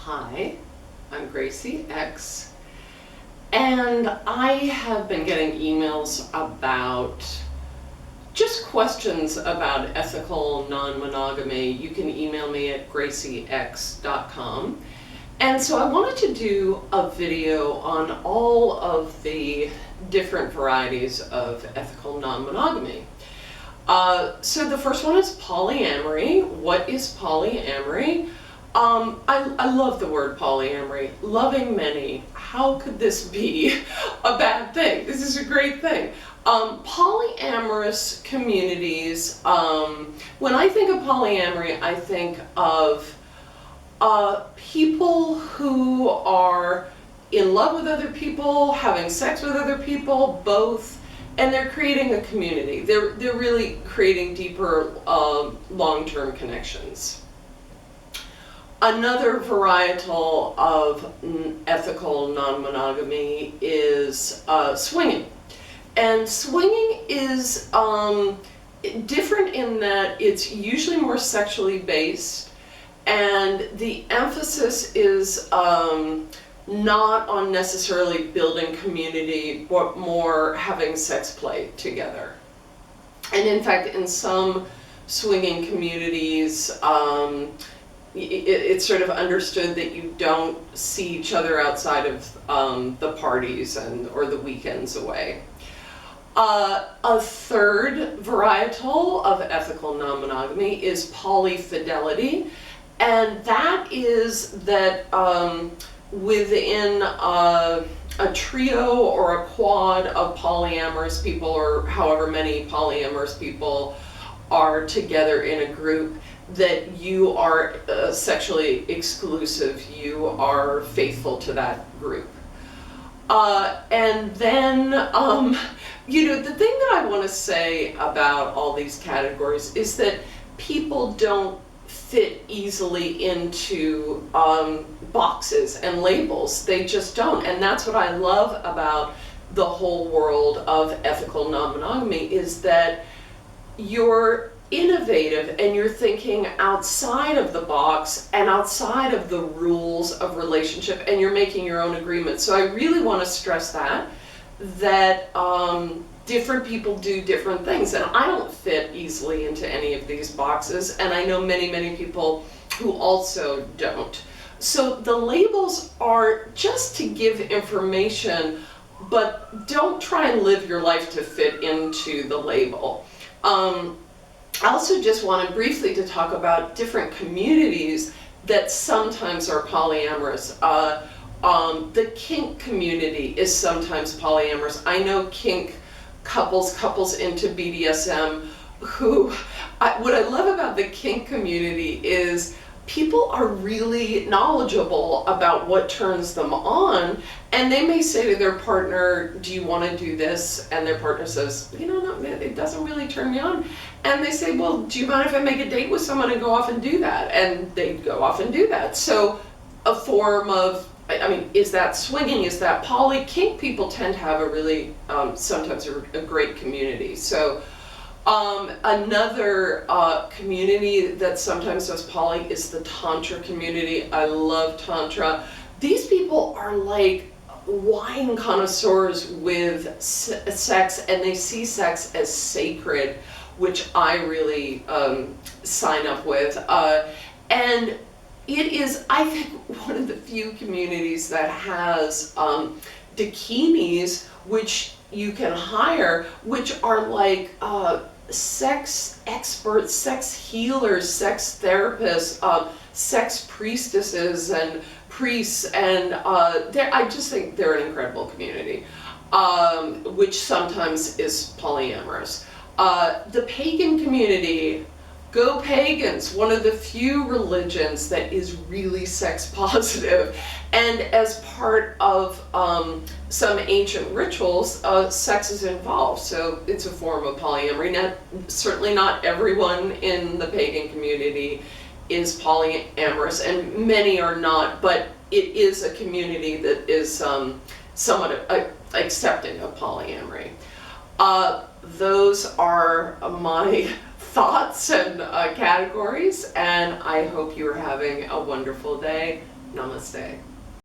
Hi, I'm Gracie X, and I have been getting emails about just questions about ethical non-monogamy. You can email me at graciex.com. And so I wanted to do a video on all of the different varieties of ethical non-monogamy. So the first one is polyamory. What is polyamory? I love the word polyamory. Loving many. How could this be a bad thing? This is a great thing. Polyamorous communities, when I think of polyamory, I think of people who are in love with other people, having sex with other people, both, and they're creating a community. They're really creating deeper long-term connections. Another varietal of ethical non-monogamy is swinging. And swinging is different in that it's usually more sexually based, and the emphasis is not on necessarily building community, but more having sex play together. And in fact, in some swinging communities, it's sort of understood that you don't see each other outside of the parties or the weekends away. A third varietal of ethical non-monogamy is polyfidelity, and that is that within a trio or a quad of polyamorous people, or however many polyamorous people are together in a group, that you are sexually exclusive, you are faithful to that group. And then, the thing that I want to say about all these categories is that people don't fit easily into boxes and labels. They just don't. And that's what I love about the whole world of ethical non-monogamy, is that you're innovative and you're thinking outside of the box and outside of the rules of relationship, and you're making your own agreements. So I really want to stress that different people do different things, and I don't fit easily into any of these boxes, and I know many people who also don't. So the labels are just to give information, but don't try and live your life to fit into the label. I also just wanted briefly to talk about different communities that sometimes are polyamorous. The Kink Community is sometimes polyamorous. I know kink couples into BDSM who, what I love about the Kink Community is people are really knowledgeable about what turns them on, and they may say to their partner, do you want to do this? And their partner says, no, it doesn't really turn me on. And they say, well, do you mind if I make a date with someone and go off and do that? And they go off and do that. So a form of, is that swinging? Is that poly? Kink people tend to have a really, sometimes a great community. So another community that sometimes does poly is the Tantra community. I love Tantra. These people are like wine connoisseurs with sex, and they see sex as sacred, which I really sign up with. And it is, I think, one of the few communities that has dakinis, which you can hire, which are like sex experts, sex healers, sex therapists, sex priestesses and priests, and I just think they're an incredible community, which sometimes is polyamorous. The Pagan Community, go Pagans, one of the few religions that is really sex positive, and as part of some ancient rituals, sex is involved, so it's a form of polyamory. Certainly not everyone in the Pagan Community is polyamorous, and many are not, but it is a community that is somewhat accepting of polyamory. Those are my thoughts and categories, and I hope you're having a wonderful day. Namaste.